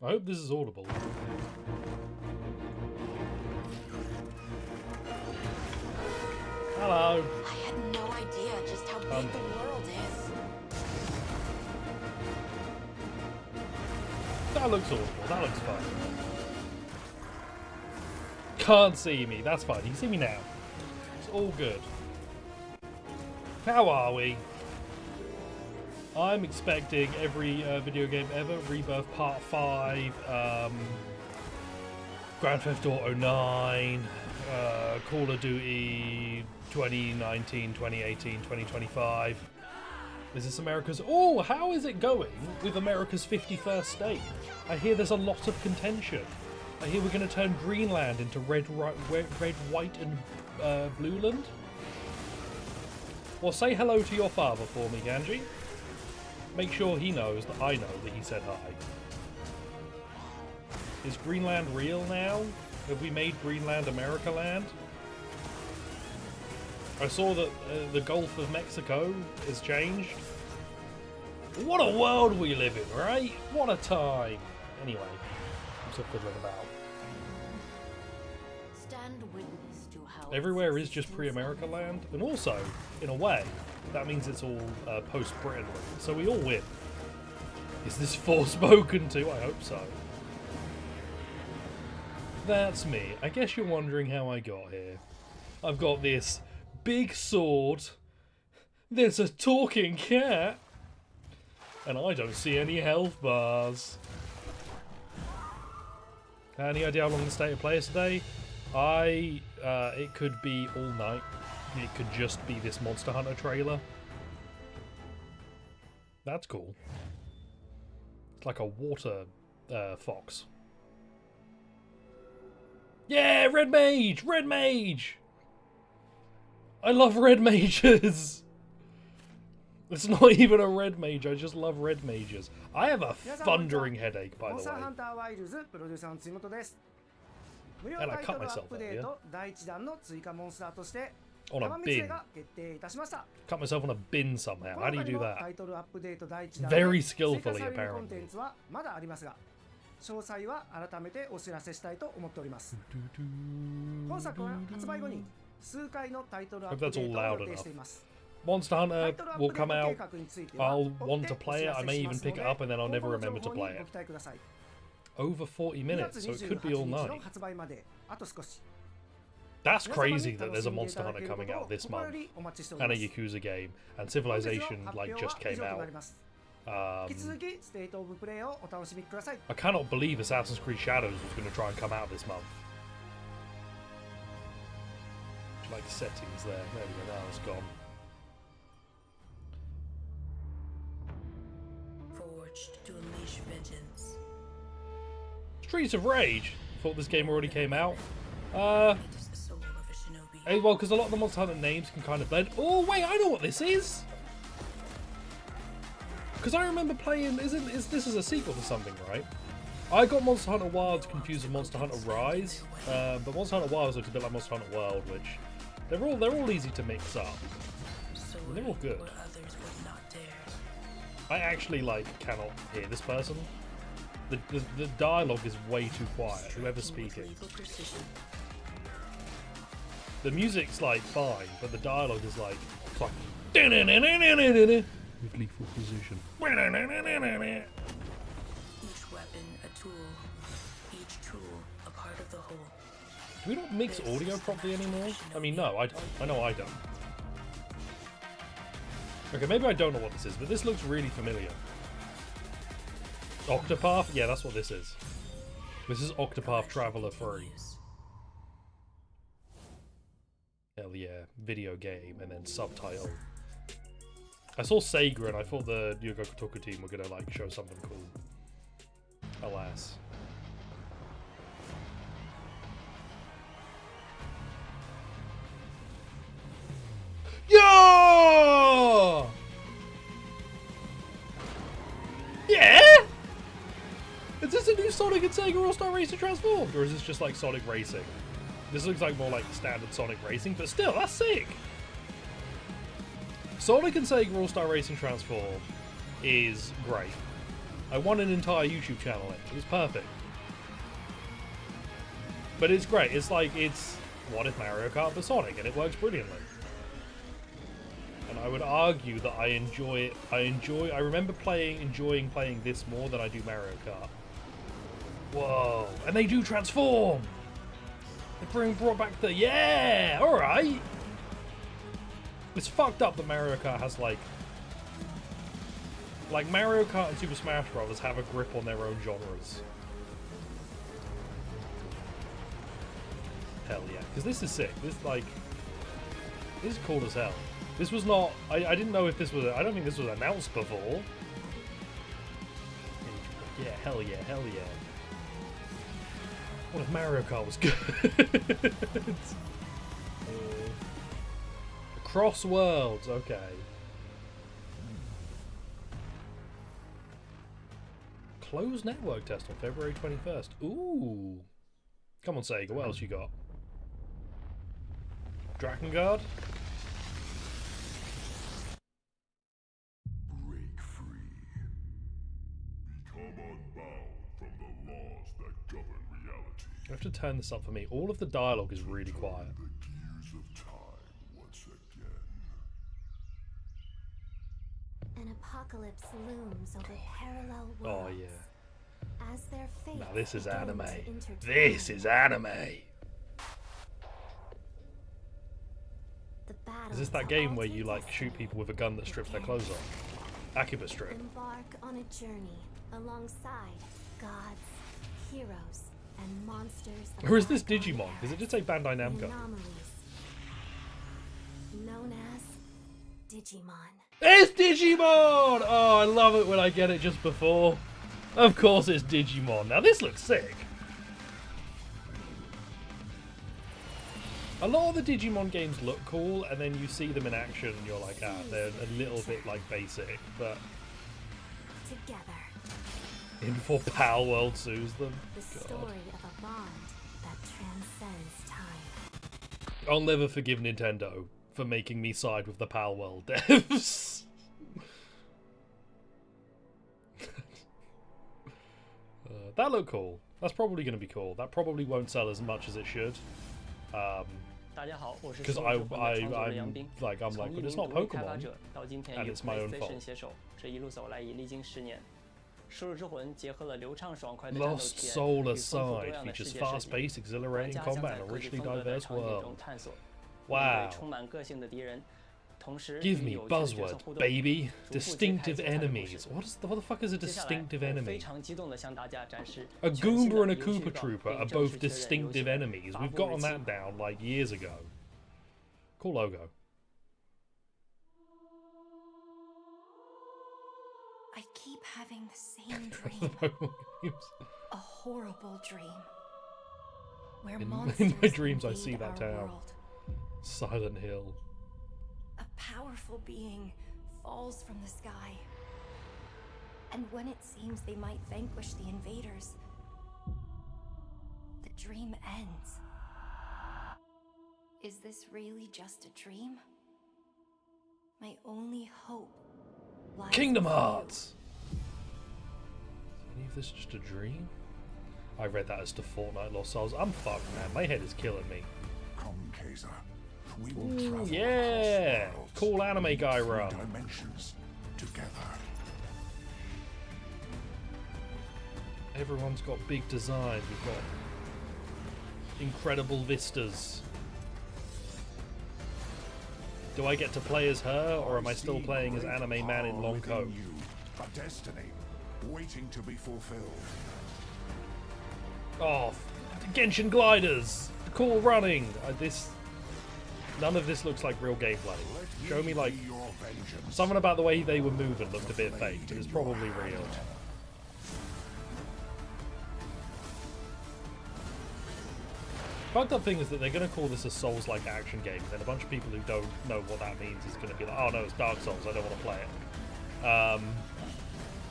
I hope this is audible. Hello. I had no idea just how big the world is. That looks audible. That looks fun. Can't see me. That's fine. You can see me now. It's all good. How are we? I'm expecting every video game ever. Rebirth Part 5. Grand Theft Auto 9. Call of Duty 2019, 2018, 2025. Is this America's... Oh, how is it going with America's 51st state? I hear there's a lot of contention. I hear we're going to turn Greenland into red, white, and blue land. Well, say hello to your father for me, Ganji. Make sure he knows that I know that he said hi. Is Greenland real now? Have we made Greenland America land? I saw that the Gulf of Mexico has changed. What a world we live in, right? What a time. Anyway, I'm still fiddling about. Stand witness to how Everywhere is just pre-America land, and also, in a way, that means it's all post-Britain, so we all win. Is this Forspoken to? I hope so. That's me. I guess you're wondering how I got here. I've got this big sword. There's a talking cat. And I don't see any health bars. Any idea how long the state of play is today? It could be all night. It could just be this Monster Hunter trailer. That's cool. It's like a water fox. Yeah, Red Mage! Red Mage! I love Red Mages! It's not even a Red Mage, I just love Red Mages. I have a thundering headache, by the way. And I cut myself earlier. On a bin. Cut myself on a bin somehow. How do you do that? Very skillfully, apparently. 詳細は改めてお知らせしたいと思っております。本作は発売後に数回のタイトルアップデートを予定しています。 Monster Hunter will come out. I'll want to play it. I may even pick it up and then I'll never remember to play it. Over 40 minutes, so it could be all night. That's crazy that there's a Monster Hunter coming out this month and a Yakuza game, and Civilization like just came out. I cannot believe Assassin's Creed Shadows was going to try and come out this month. Like settings there. There we go, now it's gone. Forged to unleash vengeance. Streets of Rage. Thought this game already came out. It is the soul of a shinobi. Well, because a lot of the Monster Hunter names can kind of blend. Oh wait, I know what this is. Because I remember playing. This is a sequel to something, right? I got Monster Hunter Wilds confused with Monster Hunter Rise, but Monster Hunter Wilds looks a bit like Monster Hunter World, which they're all easy to mix up. And they're all good. I actually cannot hear this person. The dialogue is way too quiet. Whoever's speaking. The music's fine, but the dialogue is like. With lethal precision. Each weapon a tool, each tool a part of the whole. Do we not mix audio properly anymore? I mean, no, I don't. I know I don't. Okay, maybe I don't know what this is, but this looks really familiar. Octopath? Yeah, that's what this is. This is Octopath Traveler 3. Hell yeah, video game and then subtitle. I saw Sega and I thought the Yu Yu Hakusho team were gonna show something cool. Alas. Yo! Yeah? Is this a new Sonic and Sega All-Star Racing Transformed? Or is this just like Sonic Racing? This looks like more like standard Sonic Racing, but still, that's sick! Sonic and Sega All-Star Racing Transform is great. I want an entire YouTube channel in. It was perfect. But it's great. It's like, it's what if Mario Kart for Sonic, and it works brilliantly. And I would argue that I enjoy it. I remember enjoying playing this more than I do Mario Kart. Whoa. And they do transform! They brought back the, yeah! Alright! It's fucked up that Mario Kart has like Mario Kart and Super Smash Bros. Have a grip on their own genres. Hell yeah. Because this is sick. This is cool as hell. This was not, I didn't know if this was, I don't think this was announced before. Yeah, hell yeah, hell yeah. What if Mario Kart was good? Cross Worlds, okay. Closed network test on February 21st. Ooh. Come on, Sega, what else you got? Drakengard? Break free. Become unbound from the laws that govern reality. You have to turn this up for me. All of the dialogue is really quiet. The gears of time once again. An apocalypse looms over parallel Oh worlds. yeah. As their fates Now this is begin anime. to intertwine. This is anime. The battle Is this that to game where alter you like destiny shoot people with a gun that strips their clothes off? Akiba Strip. Embark on a journey alongside gods, heroes, and monsters. Of Or is this bygone Digimon? Because it did say eras Bandai and Namco. anomalies known as Digimon. It's Digimon! Oh, I love it when I get it just before. Of course it's Digimon. Now this looks sick. A lot of the Digimon games look cool, and then you see them in action and you're like, ah, they're a little bit like basic, but Together, Info Pal World sues them. the God. story of a bond that transcends time. I'll never forgive Nintendo for making me side with the Pal World devs. That looked cool. That's probably going to be cool. That probably won't sell as much as it should. Because I'm like, but it's not Pokemon, and it's my own fault. Lost Soul Aside features fast-paced, exhilarating combat and a richly diverse world. Wow. Give me buzzword, baby. Distinctive enemies. What the fuck is a distinctive enemy? A Goomba and a Koopa Trooper are both distinctive enemies. We've gotten that down like years ago. Cool logo. I keep having the same dream. A horrible dream. Where monsters In my dreams I invade see that our town. world. Silent Hill. A powerful being falls from the sky. And when it seems they might vanquish the invaders, the dream ends. Is this really just a dream? My only hope lies Kingdom with you. Hearts! Is any of this just a dream? I read that as to Fortnite Lost Souls. I'm fucked, man. My head is killing me. Come, Kaiser. We will Ooh, travel yeah! across worlds, Cool anime guy three run. dimensions together. Everyone's got big designs. We've got incredible vistas. Do I get to play as her, or am I still see playing as great Anime Man in power long within coat? you, a destiny waiting to be fulfilled. Oh, Genshin gliders! Cool running! None of this looks like real gameplay. Show me like Be your vengeance. something about the way they were moving looked a bit fake, but it's probably real. Fucked up thing is that they're going to call this a Souls-like action game, and a bunch of people who don't know what that means is going to be like, oh no, it's Dark Souls, I don't want to play it. How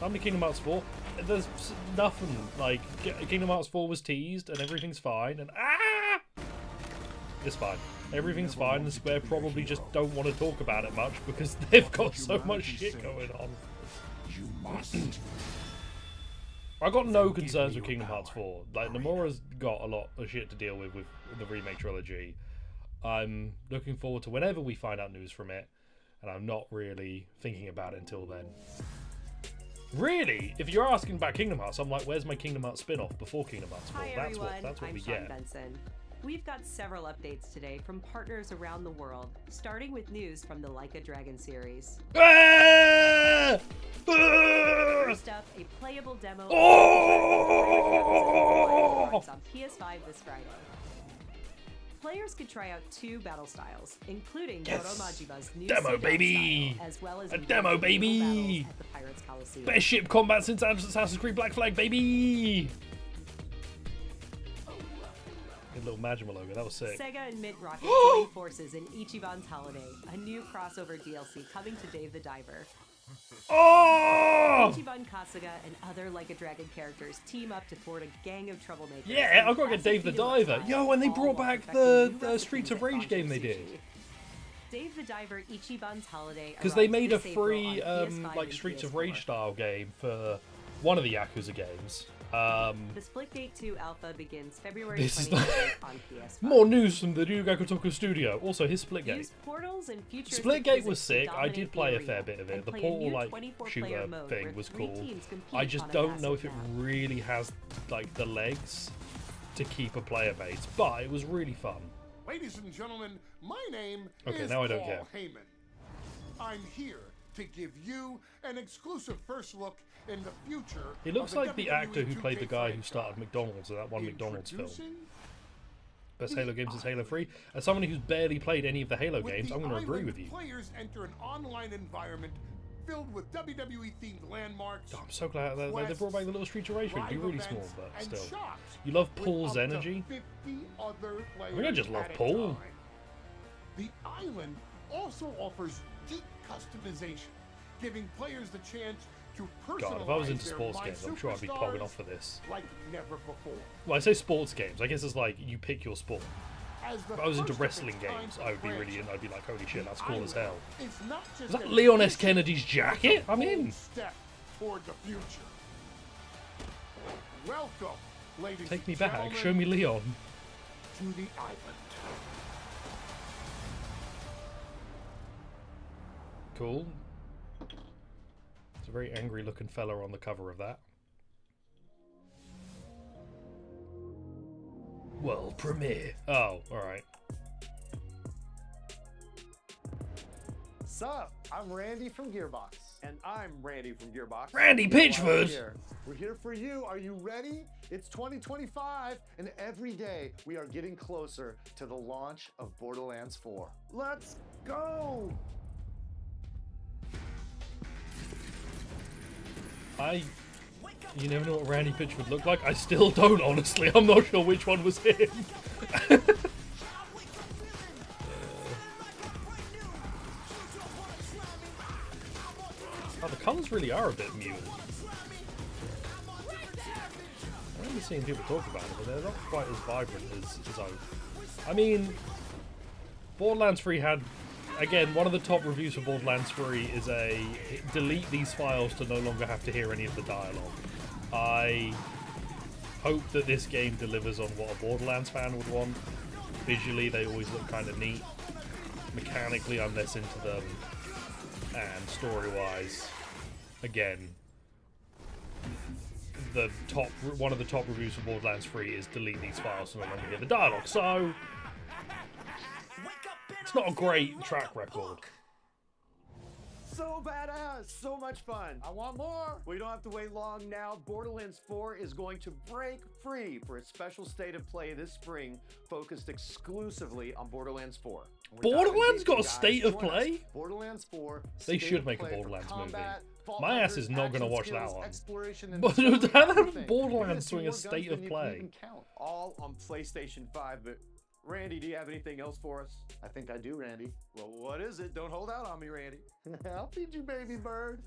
many Kingdom Hearts 4? There's nothing, like, Kingdom Hearts 4 was teased, and everything's fine, and it's fine. Everything's fine, and Square probably just don't want to talk about it much, because they've got so much shit going on. You must. I got no concerns with Kingdom Hearts 4. Like, Nomura's got a lot of shit to deal with the remake trilogy. I'm looking forward to whenever we find out news from it, and I'm not really thinking about it until then. Really? If you're asking about Kingdom Hearts, I'm like, where's my Kingdom Hearts spin-off before Kingdom Hearts 4? Hi That's everyone, what I'm we Sean get. Benson. We've got several updates today from partners around the world, starting with news from the Like a Dragon series. Ah! Ah! First up, a playable demo Oh! on PS5 this Friday. Players could try out 2 battle styles, including Yes! Goro Majiba's new Demo, sit-down baby! style, as well as A the demo, naval baby! battles at the Pirates Coliseum. Best ship combat since Assassin's Creed Black Flag, baby! Good little Majima logo, that was sick. Sega and Mint Rocket join forces in Ichiban's Holiday, a new crossover DLC coming to Dave the Diver. Oh! Ichiban Kasuga and other Like a Dragon characters team up to thwart a gang of troublemakers. Yeah, in I've got to get Dave the classic Diver. Deluxe Yo, and they all brought while back perfecting the new Streets of recipes Rage at game they Banjo did. Sushi. Dave the Diver Ichiban's Holiday Because they arrives made a this April free, on PS5 like, and Streets of PS4. Rage style game for one of the Yakuza games. The Splitgate 2 alpha begins February This is 23rd on PS5. More news from the Ryuga Kotoku studio. Also, his Splitgate. Use portals and futuristic Splitgate was physics to sick. I dominate did the play a arena fair bit of it. and The play a portal, new like, 24-player shooter mode thing where was 3 cool. teams compete I just on a don't know if massive it map. really has, like, the legs to keep a player base. But it was really fun. Ladies and gentlemen, my name Okay, is now I don't Paul care. Heyman. I'm here to give you an exclusive first look in the future. He looks of the like the WWE actor who played the 2K guy who franchise. started McDonald's in that one McDonald's film. Introducing Best Halo game since Halo 3. As someone who's barely played any of the Halo With games, the I'm going to agree island, with you. Players enter an online environment filled with WWE-themed landmarks. Oh, I'm so glad that they brought back the little Street of Rage thing. It'd be live really events, small, but and still. shops You love with Paul's up to energy? 50 other I think I just love players at a Paul. time. The island also offers deep customization, giving players the chance to personalize God, if I was into their sports My games, I'm sure I'd be pogging Superstars off for this. like never before. Well, I say sports games. I guess it's like you pick your sport. As the If I was into first of wrestling its kind games, of I would be really franchise, in. I'd be like, holy shit, that's the cool as hell. island is not just Is that an Leon S. addition, Kennedy's jacket? it's a I'm in. bold step toward the future. Welcome, ladies Take me and back. gentlemen, Show me Leon. to the island. Cool. It's a very angry looking fella on the cover of that. World premiere. Oh, alright. Sup? I'm Randy from Gearbox. And I'm Randy from Gearbox. Randy Why we're Pitchford! here. We're here for you. Are you ready? It's 2025, and every day we are getting closer to the launch of Borderlands 4. Let's go! You never know what Randy Pitchford looked like? I still don't, honestly. I'm not sure which one was him. Oh, the colours really are a bit muted. I remember seeing people talk about it, but they're not quite as vibrant as I mean, Borderlands 3 had, again, one of the top reviews for Borderlands 3 is a delete these files to no longer have to hear any of the dialogue. I hope that this game delivers on what a Borderlands fan would want. Visually, they always look kind of neat. Mechanically, I'm less into them. And story-wise, again, one of the top reviews for Borderlands 3 is delete these files to no longer hear the dialogue. So, it's not a great track record. So badass, so much fun. I want more. We don't have to wait long now. Borderlands 4 is going to break free for a special state of play this spring, focused exclusively on Borderlands 4. Borderlands got a state of Join us. play? Borderlands 4. They state should of make a play for Borderlands combat, movie. fault My ass hunters, is not gonna action watch that skills, one. exploration, and But so how did everything. Borderlands You're gonna see swing a more state guns of than you can play? even count. All on PlayStation 5, but Randy, do you have anything else for us? I think I do, Randy. Well, what is it? Don't hold out on me, Randy. I'll feed you, baby bird.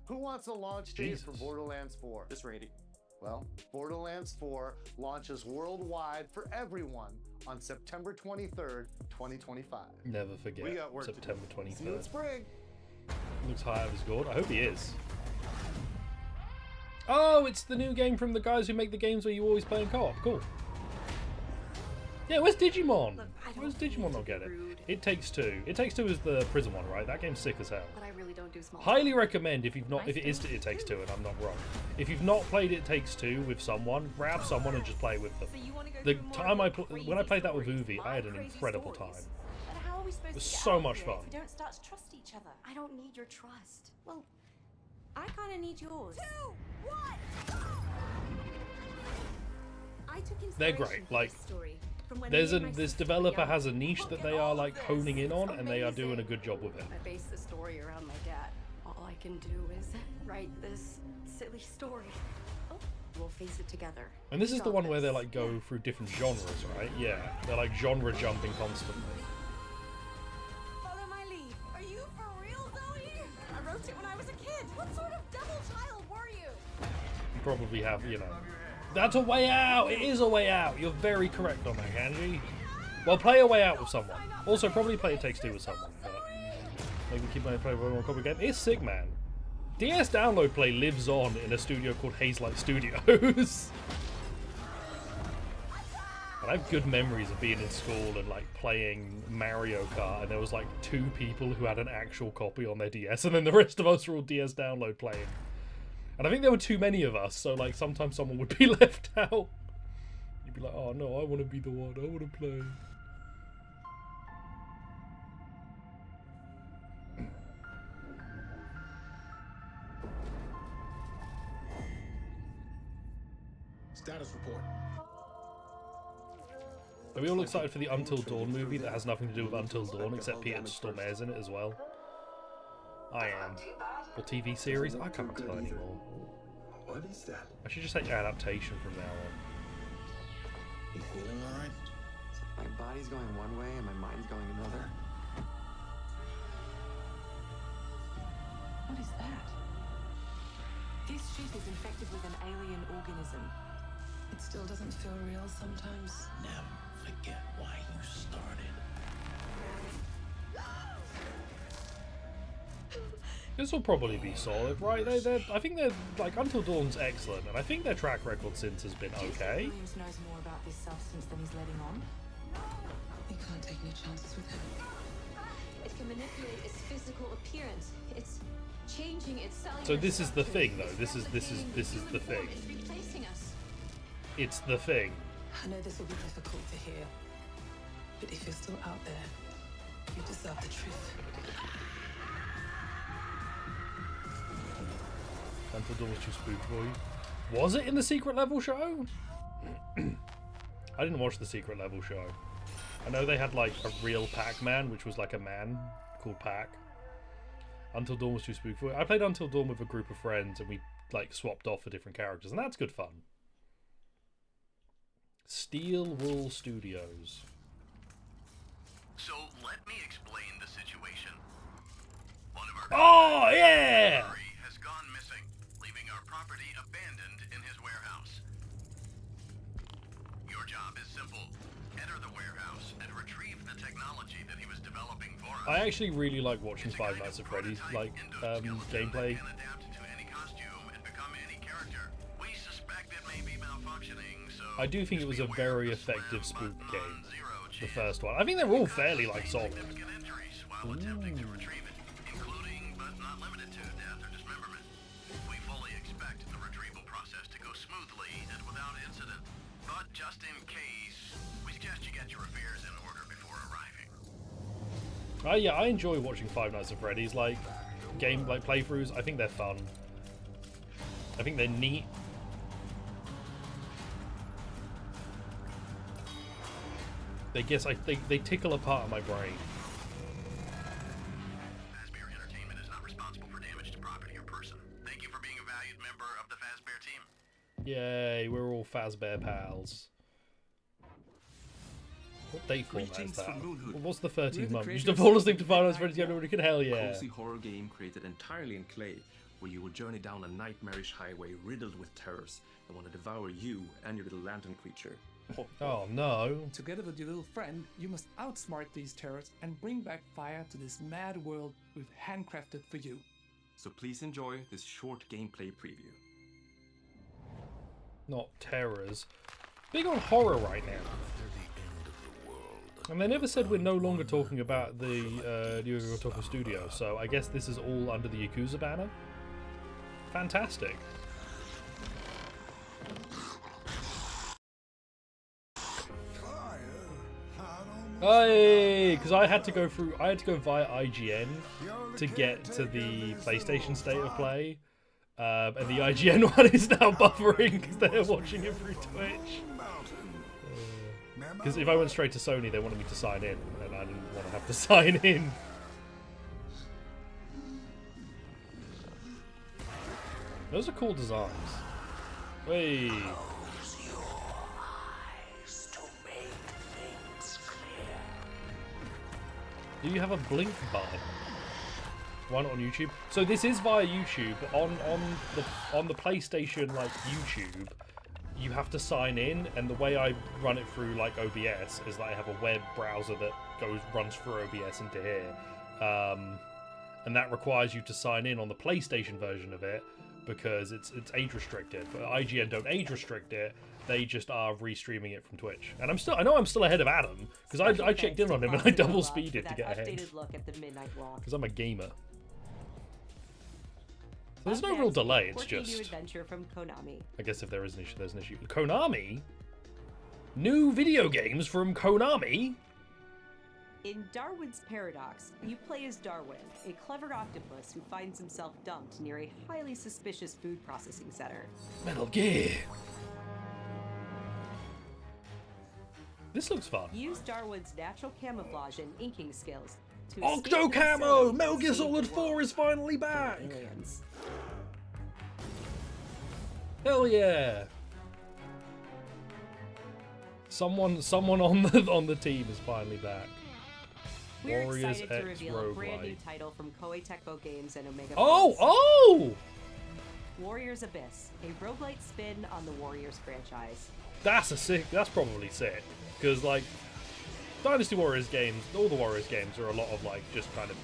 Who wants a launch date for Jesus. Borderlands 4? This Randy. Well, Borderlands 4 launches worldwide for everyone on September 23rd, 2025. Never forget. We got work to do. September See you in 23rd. spring. Looks high of his gourd. I hope he is. Oh, it's the new game from the guys who make the games where you always play in co-op. Cool. Yeah, where's Digimon? Look, Where's Digimon not get it? It Takes Two. It Takes Two is the prison one, right? That game's sick as hell. But I really don't do small. Highly recommend if you've not, if it is It Takes Two, and I'm not wrong. If you've not played It Takes Two with someone, grab someone and just play with them. The time when I played that with Uvi, I had an incredible time. But how are we supposed It was to get so out much here fun. if we don't start to trust each other? I don't need your trust. Well, I kind of need yours. Two, one. I took They're inspiration great. for Like, this story from when there's me a and my this sister were developer young. has a niche that they are like honing in on, and they are doing a good job with it. I base the story around my dad. All I can do is write this silly story. Oh, we'll face it together. And this is the one where they like go through different genres, right? Yeah, they're like genre jumping constantly. Follow my lead. Are you for real, Zoe? I wrote it when I was a kid. What sort of devil child were you? You probably have, you know. That's a way out! It is a way out! You're very correct on that, Kanji. Well, play a way out with someone. Also, probably play It Takes Two with someone, but maybe keep playing one more copy game. It's sick, man. DS Download Play lives on in a studio called Hazelight Studios. And I have good memories of being in school and like playing Mario Kart, and there was like 2 people who had an actual copy on their DS, and then the rest of us were all DS Download playing. And I think there were too many of us, so like sometimes someone would be left out. You'd be like, oh no, I want to be the one, I want to play. Status report. Are we all excited for the Until Dawn movie that has nothing to do with Until Dawn except Peter Stormare's in it as well? I am. Or TV series? I can't tell anymore. What is that? I should just say adaptation from now on. You feeling alright? My body's going one way and my mind's going another. What is that? This ship is infected with an alien organism. It still doesn't feel real sometimes. Never forget why you started. This will probably be solid, right? I think they're like Until Dawn's excellent, and I think their track record since has been okay. Williams knows more about this substance than he's letting on. We can't take any chances with him. It can manipulate its physical appearance. It's changing its cellular So this is the structure. thing, though. This is the thing. It's replacing us. It's the thing. I know this will be difficult to hear, but if you're still out there, you deserve the truth. Until Dawn was too spooky for you. Was it in the Secret Level show? I didn't watch the Secret Level show. I know they had like a real Pac-Man, which was like a man called Pac. Until Dawn was too spooky for you. I played Until Dawn with a group of friends, and we like swapped off for different characters, and that's good fun. Steel Wool Studios. So let me explain the situation. One of our Oh yeah! has gone missing, leaving our property abandoned in his warehouse. Your job is simple. Enter the warehouse and retrieve the technology that he was developing for us. I actually really like watching Five Nights at Freddy's like gameplay. I do think it was a very effective spook game, the first one. I think they're all fairly like solid. Ooh. Just in case, we suggest you get your affairs in order before arriving. Yeah, I enjoy watching Five Nights at Freddy's like playthroughs. I think they're fun. I think they're neat. They tickle a part of my brain. Fazbear Entertainment is not responsible for damage to property or person. Thank you for being a valued member of the Fazbear team. Yay, we're all Fazbear pals. What date format is that? What's the 13th month? You used to fall asleep to Five Nights at Freddy's everybody can hell yeah. Cozy horror game created entirely in clay, where you will journey down a nightmarish highway riddled with terrors that want to devour you and your little lantern creature. Oh no. Together with your little friend, you must outsmart these terrors and bring back fire to this mad world we've handcrafted for you. So please enjoy this short gameplay preview. not terrors. Big on horror right now. And they never said we're no longer talking about the Yu Yu Hakusho studio, so I guess this is all under the Yakuza banner. Fantastic. Hey, because I had to go via IGN to get to the PlayStation State of Play, and the IGN one is now buffering because they're watching it through Twitch. Because if I went straight to Sony, they wanted me to sign in, and I didn't want to have to sign in. Those are cool designs. Hey. Do you have a blink button? Why not on YouTube? So this is via YouTube. On the PlayStation like YouTube, you have to sign in, and the way I run it through like OBS is that I have a web browser that runs through OBS into here, and that requires you to sign in on the PlayStation version of it because it's age restricted. But IGN don't age restrict it. They just are restreaming it from Twitch, and I know I'm still ahead of Adam because I checked in on him and I double speeded to get ahead. Because I'm a gamer. So there's no real delay. It's just new adventure from Konami. I guess if there is an issue, there's an issue. Konami? New video games from Konami? In Darwin's Paradox, you play as Darwin, a clever octopus who finds himself dumped near a highly suspicious food processing center. Metal Gear. This looks fun. Use Darwin's natural camouflage and inking skills to Octo Camo! Metal Gear Solid 4 is finally back! Aliens. Hell yeah! Someone on the team is finally back. We're Warriors excited to X reveal a brand new Roguelite. title from Koei Tecmo Games and Omega Oh! Plays. Oh! Warriors Abyss, a roguelite spin on the Warriors franchise. That's probably sick. Because, like, Dynasty Warriors games, all the Warriors games are a lot of, like, just kind of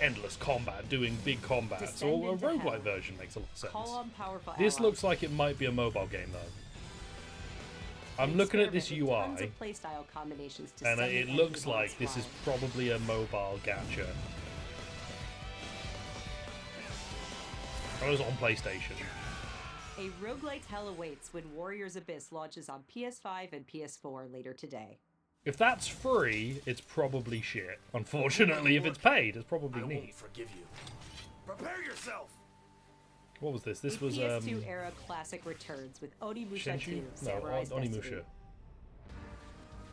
endless combat, doing big combat. Descend So a into roguelite hell. version makes a lot of sense. Call on powerful This allies. looks like it might be a mobile game, though. I'm looking at this Experiment with tons UI, of playstyle combinations to and send it the looks enemy like this is flying. probably a mobile gacha. I was on PlayStation. A roguelite hell awaits when Warriors Abyss launches on PS5 and PS4 later today. If that's free, it's probably shit. Unfortunately, if it's paid, it's probably neat. Forgive you. Prepare yourself. What was this? This A was PS2 era classic returns with Onimusha Shenshu? 2 No, Samurai's Destiny. Onimusha.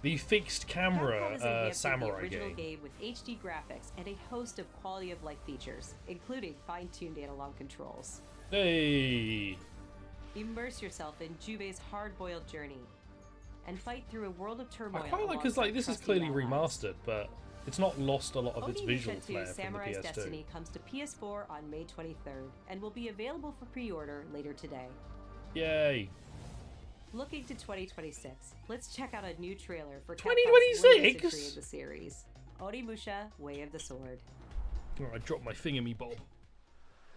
The fixed Capcom camera is enhancing the samurai original game. game with HD graphics and a host of quality of life features, including fine-tuned analog controls. Hey! Immerse yourself in Jubei's hard-boiled journey and fight through a world of turmoil. I quite like because like this is alongside clearly trusty allies. remastered, but it's not lost a lot of its Onimusha visual 2 flair from the Samurai's PS2. Destiny comes to PS4 on May 23rd and will be available for pre-order later today. Yay! Looking to 2026, let's check out a new trailer for 2026? Capcom's latest entry in the series, Onimusha: Way of the Sword. Oh, I dropped my thingamy bob.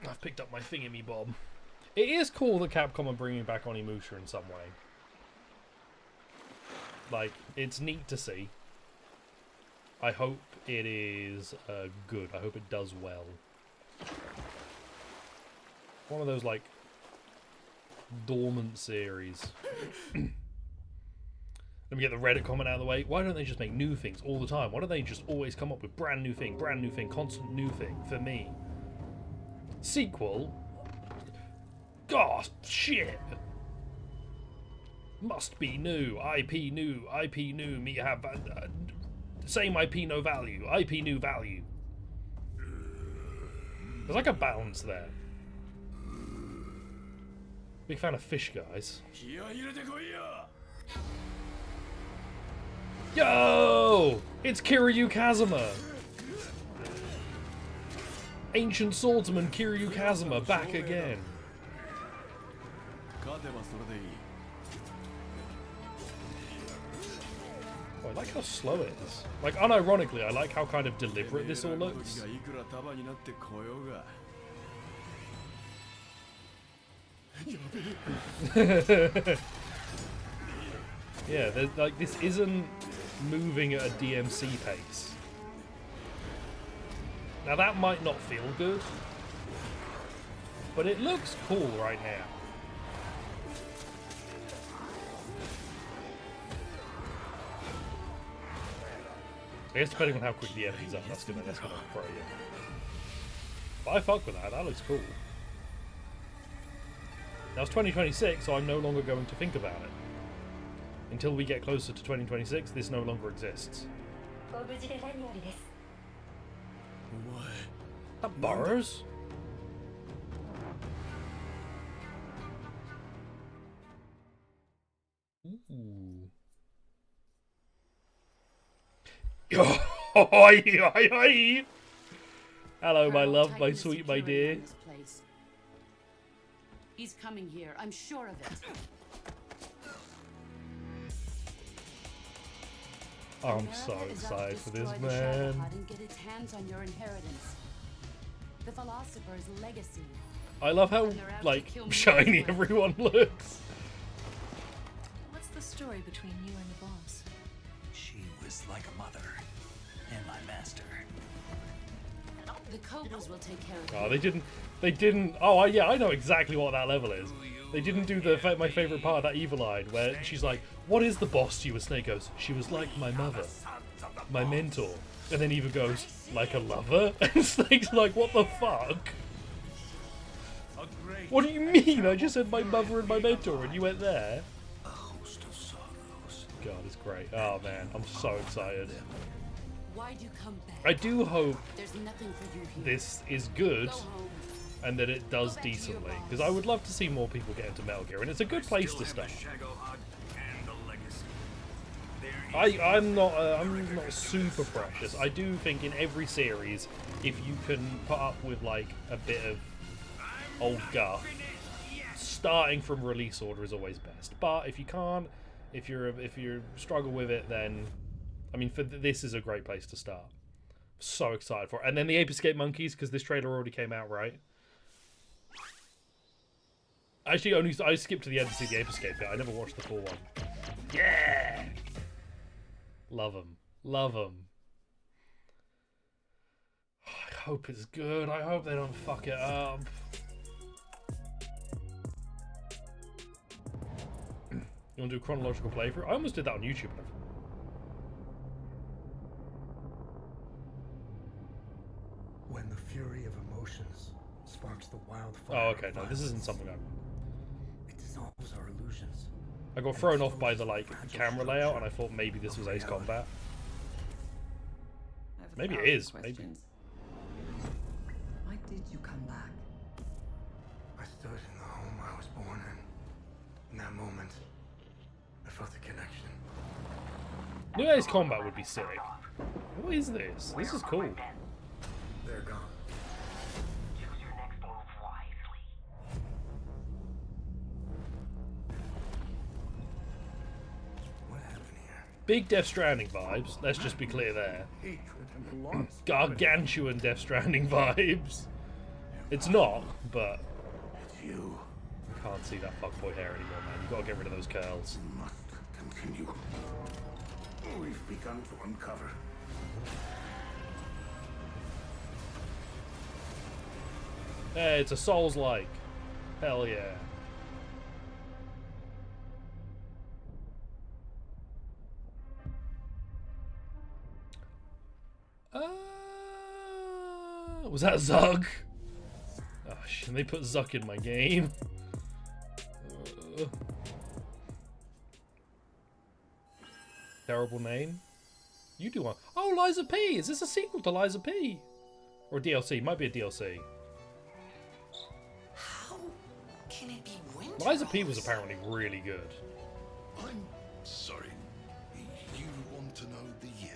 I've picked up my thingamy bob. It is cool that Capcom are bringing back Onimusha in some way. Like, it's neat to see. I hope it is good. I hope it does well. One of those, like, dormant series. Let me get the Reddit comment out of the way. Why don't they just make new things all the time? Why don't they just always come up with brand new thing, constant new thing for me? Sequel? Gosh, shit! Must be new, IP new, me have same IP no value, IP new value. There's like a balance there. Big fan of fish, guys. Yo! It's Kiryu Kazuma! Ancient swordsman Kiryu Kazuma back again. Oh, I like how slow it is. Like, unironically, I like how kind of deliberate this all looks. Yeah, there's like this isn't moving at a DMC pace. Now that might not feel good, but it looks cool right now. I guess depending on how quick the enemies are, that's gonna throw you. But I fuck with that. That looks cool. Now it's 2026, so I'm no longer going to think about it. Until we get closer to 2026, this no longer exists. What? That burrows. Ooh. Hello, my love, my sweet, my dear. He's coming here, I'm sure of it. I'm so excited for this, man. And get its hands on your inheritance. The philosopher's legacy. I love how, like, shiny everyone looks. What's the story between you and the boss? She was like a mother and my master. The Cobras will take care of Oh, they didn't, oh, yeah, I know exactly what that level is. They didn't do my favourite part of that Evil Eye, where she's like, what is the boss to you? And Snake goes, she was like my mother, my mentor. And then Eva goes, like a lover? And Snake's like, what the fuck? What do you mean? I just said my mother and my mentor, and you went there? God, it's great. Oh man, I'm so excited. Why'd you come back? I do hope There's nothing for you here. this is good and that it does decently, because I would love to see more people get into Metal Gear, and it's a good place to start. I'm not super precious. I do think in every series, if you can put up with like a bit of old guff, starting from release order is always best. But if you can't, if you struggle with it, then I mean, this is a great place to start. So excited for it. And then the Ape Escape Monkeys, because this trailer already came out, right? Actually, I skipped to the end to see the Ape Escape bit. I never watched the full one. Yeah! Love them. Love them. I hope it's good. I hope they don't fuck it up. You want to do a chronological playthrough? I almost did that on YouTube. When the fury of emotions sparks the wildfire. Oh, okay. No, this isn't something It dissolves our illusions. I got thrown off by the like camera layout, and I thought maybe this was Ace Combat. Maybe it is. Maybe. Why did you come back? I stood in the home I was born in. In that moment, I felt a connection. New Ace Combat would be sick. What is this? This is cool. They're gone. Big Death Stranding vibes. Let's just be clear there. Gargantuan Death Stranding vibes. It's not, but you can't see that fuckboy hair anymore, man. You gotta get rid of those curls. must continue. We've begun to uncover. Hey, it's a Souls-like. Hell yeah. Was that Zug? Oh, shit, they put Zuck in my game. Terrible name. You do one. Oh, Liza P! Is this a sequel to Liza P? Or DLC? Might be a DLC. How can it be winter? Liza P was apparently really good. I'm sorry. You want to know the year?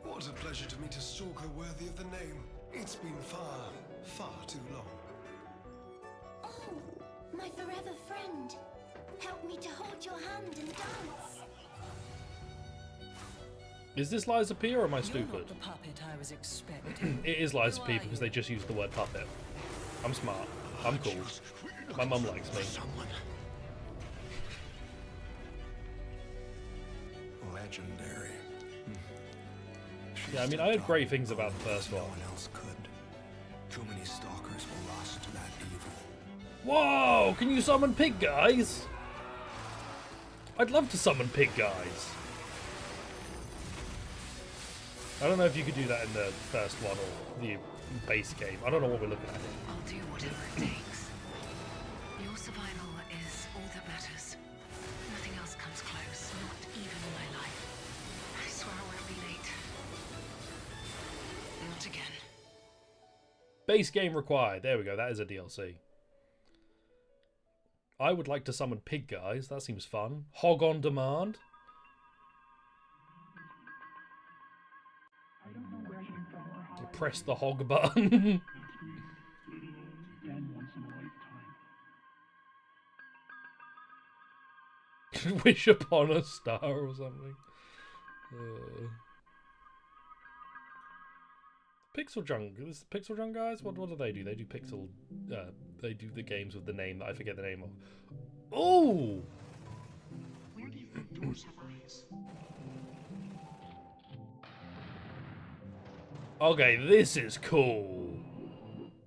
What a pleasure to meet a stalker worthy of the name. It's been far, far too long. Oh, my forever friend. Help me to hold your hand and dance. Is this Liza P or am I stupid? You're not the puppet I was expecting. It is Liza P because they just used the word puppet. I'm smart. I'm cool. My mum likes me. Legendary. Yeah, I mean, I heard great things about the first one. No one else could. Too many stalkers were lost to that evil. Whoa! Can you summon pig guys? I'd love to summon pig guys. I don't know if you could do that in the first one or the base game. I don't know what we're looking at here. I'll do whatever it takes. Your survival is all that matters. Nothing else comes close, not even my life. I swear I won't be late. Not again. Base game required. There we go. That is a DLC. I would like to summon pig guys. That seems fun. Hog on demand. Press the hog button. Wish upon a star or something. Pixel Junk. This Pixel Junk guys. What do they do? They do pixel. They do the games with the name that I forget the name of. Oh. Where do you think doors have eyes? Okay, this is cool.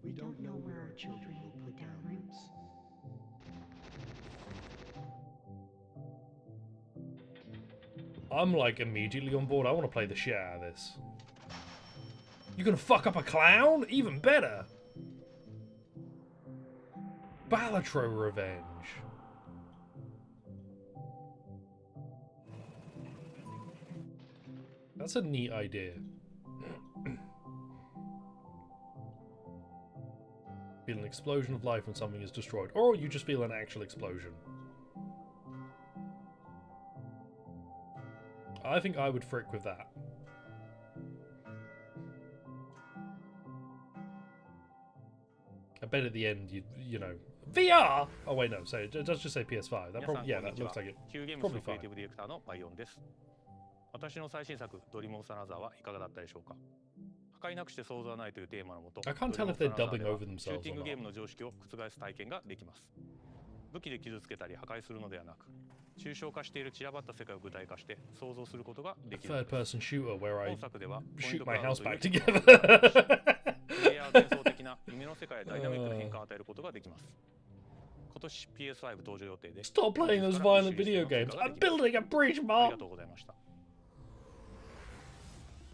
We don't know where our children will put down roots. I'm like immediately on board. I want to play the shit out of this. You gonna fuck up a clown? Even better. Balatro Revenge. That's a neat idea. Feel an explosion of life when something is destroyed, or you just feel an actual explosion. I think I would frick with that. I bet at the end you know VR. Oh wait, no. So it does just say PS5. That probably that looks like it. Probably fine. ディレクターのバイオンです。私の最新作ドリームオブサナザーはいかがだったでしょうか。破壊なくして想像はないというテーマのもと、 I can't tell if they're dubbing over シュー themselves ティン or グゲーム not. の常識を覆す体験ができます。武器で傷つけたり破壊するのではなく、抽象化している散らばった世界を具体化して想像することができる。 Third-person shooter where I 本作では shoot my house back プレイ together. ヤー幻想的な夢の世界へダイナミックな変化を与えることができます。今年 PS5 登場予定で Stop playing those violent video games. I'm building a bridge, あり Mark. がとうございました。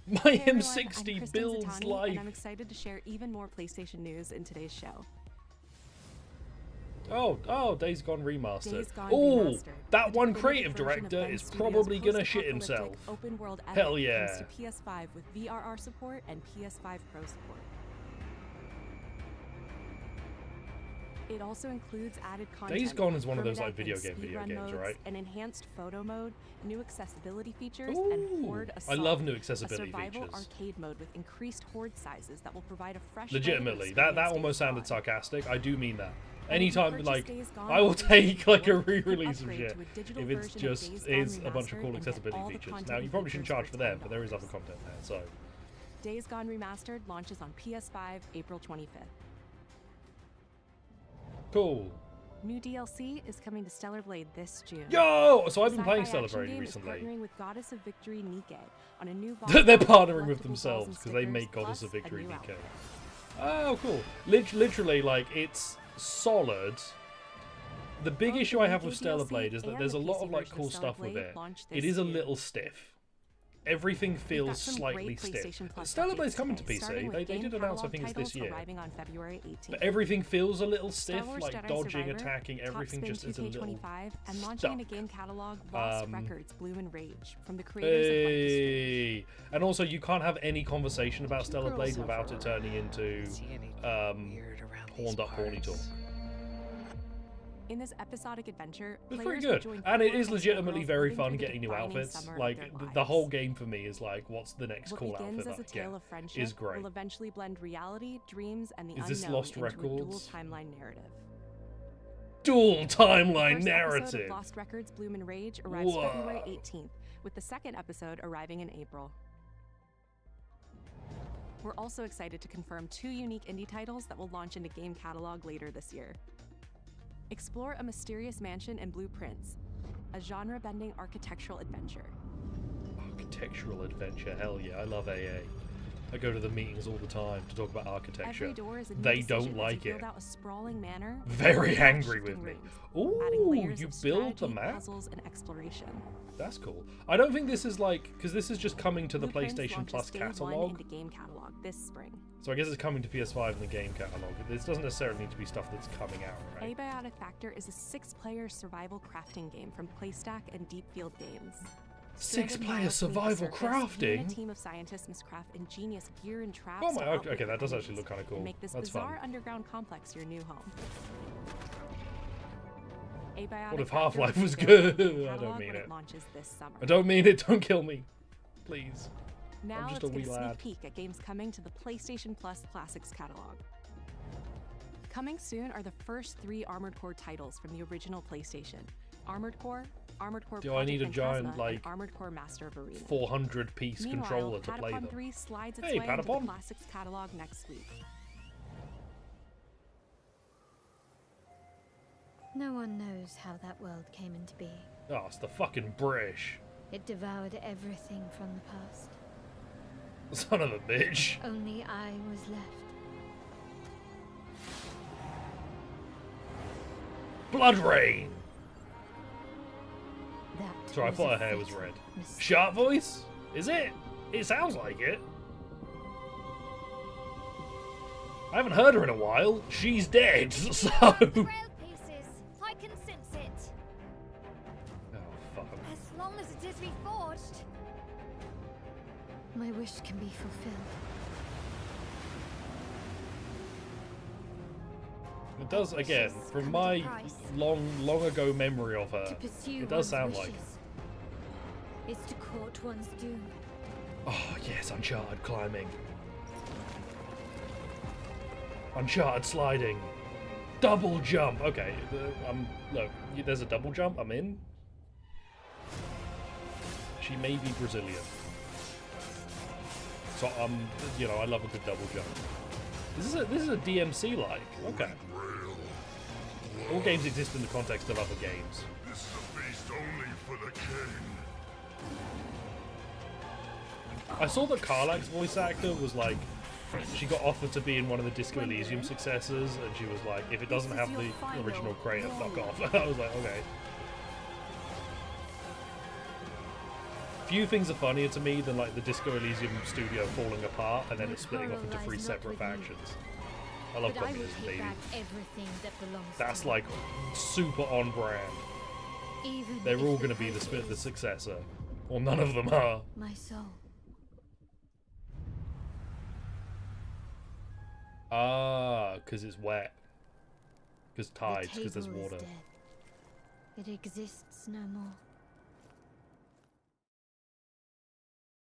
My Hey everyone, I'm M60 Kristen builds Zatani, life. and I'm excited to share even more PlayStation news in today's show. Oh, Days Gone Remastered. Days Gone Oh, Remastered. that The one definitive creative version of director Ben is Studio's probably gonna shit himself. post-apocalyptic open-world epic Hell yeah. comes to PS5 with VRR support and PS5 Pro support. It also includes added content. Days Gone is one of those, permadeath like, video and game speedrun games, modes, right? An enhanced photo mode, new accessibility features, Ooh, and Horde I Assault. love new accessibility a survival features. arcade mode with increased horde sizes that will provide a fresh. Legitimately, that almost sounded sarcastic. I do mean that. Anytime, purchase like, Days Gone, I will you'll take like a receive re-release of upgrade shit to a digital if it's version of just Days Gone is a bunch of Remastered cool and get accessibility all the features. content Now you and probably shouldn't features charge for for them, but $10. there is other content there. So Days Gone Remastered launches on PS5 April 25th. cool. New DLC is coming to Stellar Blade this June. Yo! So I've been The playing sci-fi Stellar action Blade game recently. Is partnering with Goddess of Victory Nike on a new They're partnering with collectible themselves balls and because they make stickers, Goddess of plus a Victory new DK. outfit. Oh, cool. Literally, like, it's solid. The big issue I have with Stellar Blade is that and there's a the lot PC of, like, version cool of Stellar stuff with Blade it. launched It this is a year. little stiff. Everything We've got feels some slightly great stiff. PlayStation Plus Stellar updates Blade's coming to today, starting PC. with They game did announce, I catalog think it's this titles year. arriving on February 18th. But everything feels a little Star stiff, Wars like Jedi dodging, Survivor, attacking, everything Top just Spin is a little 2K25, and launching stuck. in a game catalog, Lost Records, Bloom and Rage, from the creators of Life is Strange. Hey. And also, you can't have any conversation about Stellar Blade without it turning into horned up horny talk. In this episodic adventure, It's players pretty will good, join and it four is high school legitimately girls very living fun through the getting new defining outfits. summer of Like their the lives. whole game for me is like, what's the next What cool begins outfit as a that I tale get? of friendship Is great. will eventually blend reality, dreams, and the Is this unknown Lost into a dual Records? timeline narrative. Dual The timeline first episode narrative. of Lost Records, Bloom and Rage arrives Whoa. February 18th, with the second episode arriving in April. We're also excited to confirm 2 unique indie titles that will launch into game catalog later this year. Explore a mysterious mansion and blueprints, a genre-bending architectural adventure. Architectural adventure, hell yeah, I love AA. I go to the meetings all the time to talk about architecture. Every door is a new They decision don't like as you it. build out a sprawling manor, Very angry shifting with me. rooms, adding Ooh, layers you of build the strategy, map? puzzles, and exploration. That's cool. I don't think this is like, because this is just coming to the Blueprints PlayStation launches Plus day 1 catalog. into game catalog this spring. So I guess it's coming to PS5 in the game catalog. This doesn't necessarily need to be stuff that's coming out, right? Abiotic Factor is a 6-player survival crafting game from PlayStack and Deepfield Games. 6-player survival You and a crafting? team of scientists must craft ingenious gear and traps. Oh my, to okay, outwit that does enemies actually look kind of cool. and make this That's bizarre fun. underground complex your new home. Abiotic What if Factor Half-Life will was be available good? in I don't catalog mean when it. launches this summer. I don't mean it, don't kill me. Please. Now I'm just let's a get wee a sneak lad. peek at games coming to the PlayStation Plus Classics catalog. Coming soon are the first 3 Armored Core titles from the original PlayStation: Armored Core, Armored Core Do I need a Project giant, Phantasma, like, and Armored Core Master of Arena. 400-piece Meanwhile, controller to play Patapon them? 3 slides its Hey, way into the Patapon. Classics catalog next week. No one knows how that world came into being. Oh, it's the fucking British. It devoured everything from the past. Son of a bitch. Only I was left. Blood Rain! That Sorry, I was thought a her hair was fatal red. mistake. Sharp voice? Is it? It sounds like it. I haven't heard her in a while. She's dead, so... Trail pieces. I can sense it. Oh, fuck. As long as it is reforged. My wish can be fulfilled. It does, again, from my long ago memory of her, To pursue it does sound one's like... wishes is to court one's doom. Oh, yes, Uncharted climbing. Uncharted sliding. Double jump. Okay, look, there's a double jump. I'm in. She may be Brazilian. So, you know, I love a good double jump. This is a DMC like. Okay. All games exist in the context of other games. This is a feast only for the king. I saw that Karlach's voice actor was like, she got offered to be in one of the Disco Elysium successors, and she was like, if it doesn't have the original creator, fuck off. I was like, okay. Few things are funnier to me than like the Disco Elysium studio falling apart and then it splitting off into 3 separate factions. I love But I will communism, take baby. back everything that belongs That's to me. like super on brand. Even They're if all the going to be price the is successor. Or none of them are. my soul. Ah, because it's wet. Because The tides, because there's table is water. dead. It exists no more.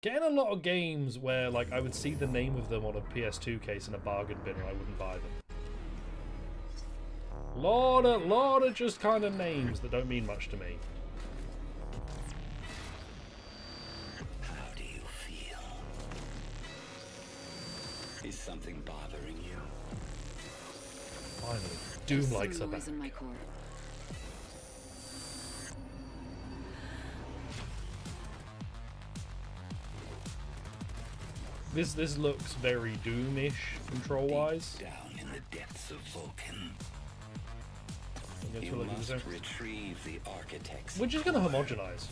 Getting a lot of games where like I would see the name of them on a PS2 case in a bargain bin and I wouldn't buy them. Lot of just kind of names that don't mean much to me. How do you feel? Is something bothering you? Finally, Doom likes her back. Noise in my core. This looks very Doom-ish control-wise. Down in the depths of Vulcan. I guess You we're looking must at the same. retrieve the architect's We're just gonna homogenize.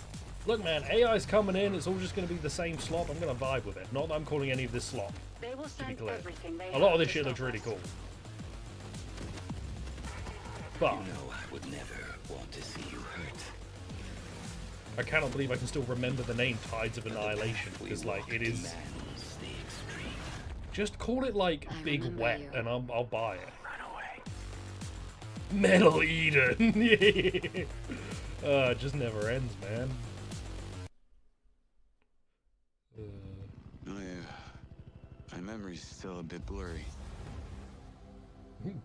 Look, man, AI's coming in. It's all just gonna be the same slop. I'm gonna vibe with it. Not that I'm calling any of this slop. They will To be send clear, everything they a lot of have this to shit looks stop really us. cool. But You know I would never want to see you hurt. I cannot believe I can still remember the name Tides of Annihilation because, like, it is. Just call it like Big Wet, and I'll buy it. Run away. Metal Eden. It just never ends, man. Oh yeah, my memory's still a bit blurry.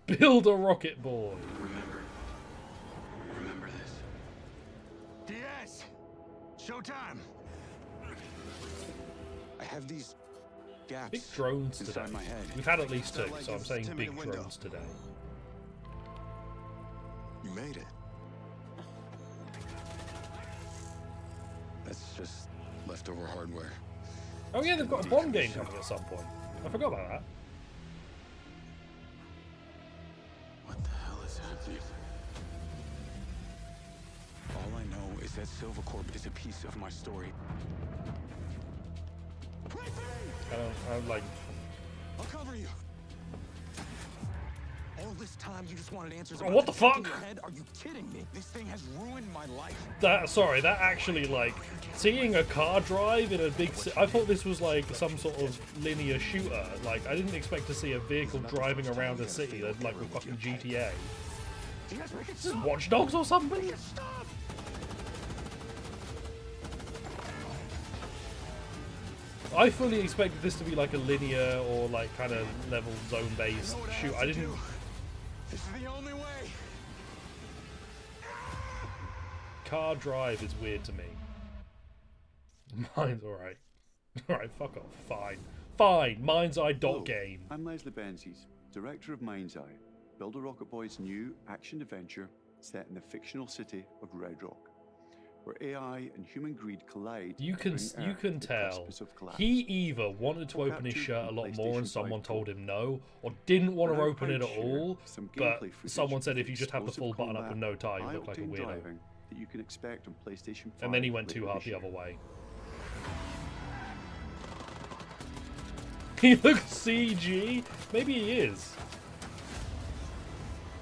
Build a rocket boy. Remember this. DS, showtime. I have these gaps Big drones today. inside my head. We've had at least two, Felt like so I'm this saying 10-minute big window. drones today. You made it. That's just leftover hardware. Oh yeah, they've got a Bond game coming at some point. I forgot about that. What the hell is happening? All I know is that Silvercorp is a piece of my story. I'm like... I'll cover you. All this time you just wanted answers Oh, about what the the tick fuck? in your head? Are you kidding me? This thing has ruined my life. That actually, like, seeing a car drive in a big I thought this was like some sort of linear shooter. Like, I didn't expect to see a vehicle driving around a city like with fucking GTA. This is Watch Dogs or something? I fully expected this to be like a linear or like kind of level zone based shoot. I didn't. This is the only way. Car drive is weird to me. Mine's alright. Alright, fuck off. Fine. Fine. Mind's Eye dot game. I'm Leslie Benzies, director of Mind's Eye, Builder Rocket Boy's new action-adventure set in the fictional city of Red Rock, where AI and human greed collide. You can tell he either wanted to open his shirt a lot more and someone told him no, or didn't want to open it at all, but someone said if you just have the full button up and no tie, you look like a weirdo. That you can expect on PlayStation 5 And then he went too later hard this the year. other way. He looks CG. Maybe he is.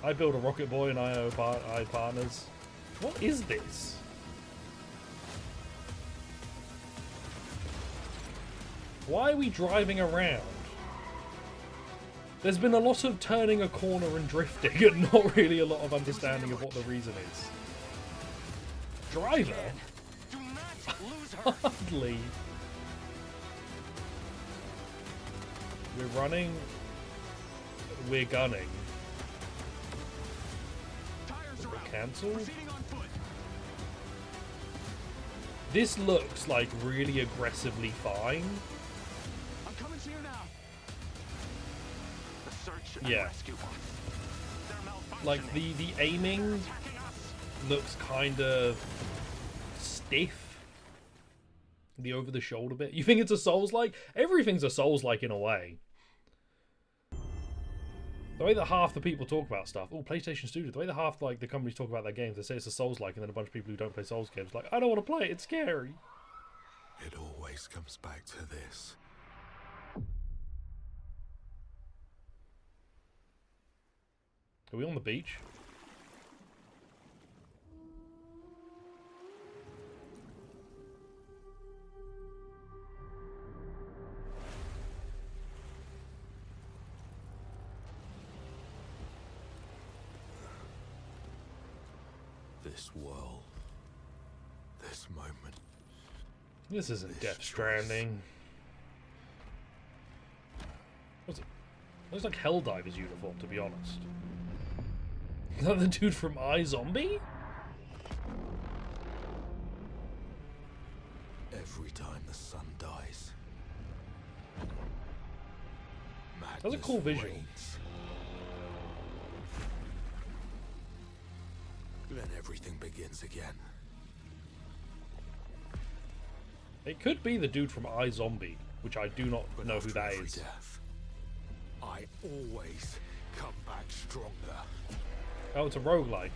I build a Rocket Boy and I partners. What is this? Why are we driving around? There's been a lot of turning a corner and drifting and not really a lot of understanding of what the reason is. Driver? Hardly. We're running. We're gunning. Cancel? This looks like really aggressively fine. I'm coming to you now. The search and Yeah. rescue. Like the aiming looks kind of stiff. The over the shoulder bit. You think it's a Souls-like? Everything's a Souls-like in a way. The way that half the people talk about stuff. Oh, PlayStation Studio. The way that half like the companies talk about their games, they say it's a Souls-like, and then a bunch of people who don't play Souls games like, I don't want to play it. It's scary. It always comes back to this. Are we on the beach? This world. This moment. This isn't Death Stranding. What's it? Looks like Helldiver's uniform, to be honest. Is that the dude from iZombie? Every time the sun dies. That's a cool visual. Reigns. Then everything begins again. It could be the dude from iZombie, which I do not know who that every is. Death, I always come back stronger. Oh, it's a roguelike.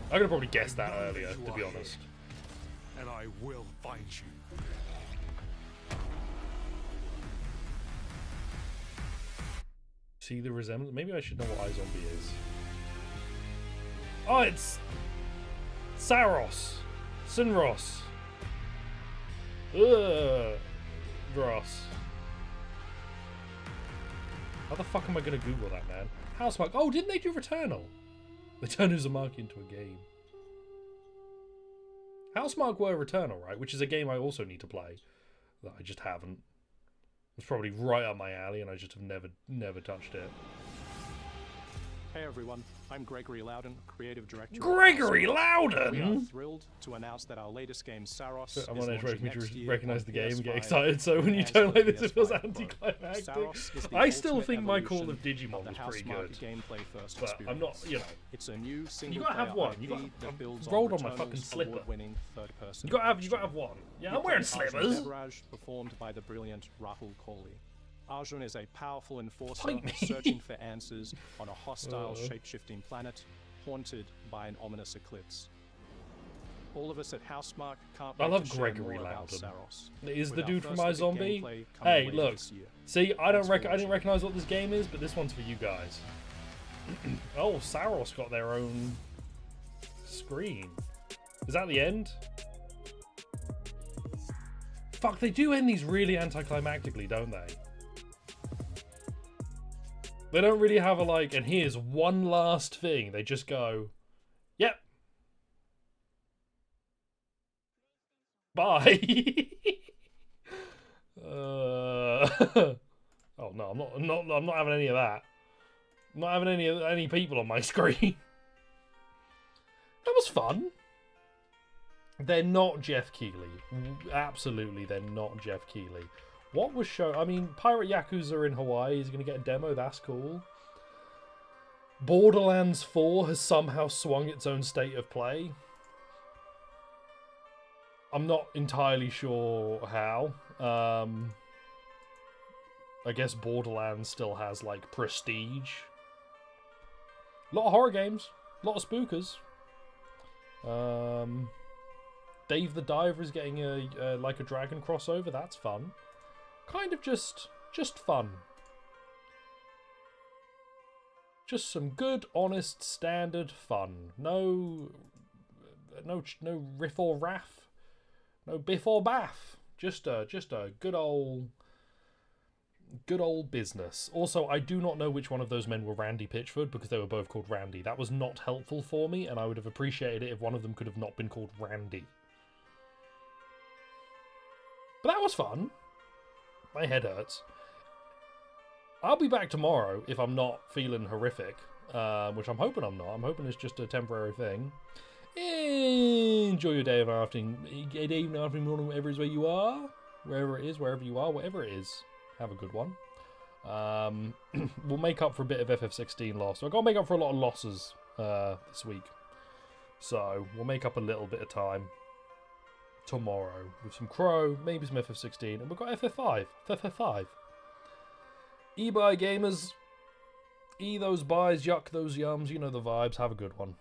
I could have probably guessed that earlier, You to be are honest. here, and I will find you. See the resemblance? Maybe I should know what iZombie is. Oh, it's Saros. Sinros. Ugh. Dross. How the fuck am I going to Google that, man? Housemarque. Oh, didn't they do Returnal? They turned Uzumaki into a game. Housemarque were Returnal, right? Which is a game I also need to play. That I just haven't. It's probably right up my alley and I just have never touched it. Hey everyone, I'm Gregory Loudon, creative director. Gregory We Loudon! are thrilled to announce that our latest game, Saros, I'm is on edge launching waiting for me next to year recognize on the game and get PS5 excited, so when you and don't like this, PS5 it feels Pro. anticlimactic. Saros is the I still ultimate think my Call evolution of Digimon the was pretty Housemarque good. gameplay first But I'm not, experience. you know. It's a new single gotta have player one. IP You gotta- that I'm builds rolled on on my fucking Returnal's slipper. award-winning third-person You gotta have action. one. Yeah, You I'm wearing play Arjun slippers. Devaraj, performed by the brilliant Rahul Kohli. Arjun is a powerful enforcer Fight me. searching for answers on a hostile, shape-shifting planet haunted by an ominous eclipse. All of us at Housemarque can't I wait love to share Gregory more about Loudon. Saros. Is With the our dude from first look at iZombie? gameplay coming Hey, later look. this year. See, I Thanks for didn't watching. recognize what this game is, but this one's for you guys. Oh, Saros got their own screen. Is that the end? Fuck, they do end these really anticlimactically, don't they? They don't really have a like, and here's one last thing. They just go, yep. Bye. Oh no, I'm not having any of that. I'm not having any people on my screen. That was fun. They're not Jeff Keighley. Absolutely, they're not Jeff Keighley. What was shown? I mean, Pirate Yakuza in Hawaii is going to get a demo. That's cool. Borderlands 4 has somehow swung its own state of play. I'm not entirely sure how. I guess Borderlands still has, like, prestige. A lot of horror games. A lot of spookers. Dave the Diver is getting a Like a Dragon crossover. That's fun. Kind of just fun. Just some good, honest, standard fun. No riff or raff. No biff or baff. Just a good old business. Also, I do not know which one of those men were Randy Pitchford because they were both called Randy. That was not helpful for me, and I would have appreciated it if one of them could have not been called Randy. But that was fun. My head hurts. I'll be back tomorrow if I'm not feeling horrific, which I'm hoping I'm not. I'm hoping it's just a temporary thing. Enjoy your day of afternoon, morning, whatever it is where you are. Wherever it is, wherever you are, whatever it is. Have a good one. We'll make up for a bit of FF16 loss. I've got to make up for a lot of losses this week. So, we'll make up a little bit of time tomorrow with some Crow, maybe some FF16, and we've got FF5. FF5. E-buy gamers. E those buys, yuck those yums. You know the vibes. Have a good one.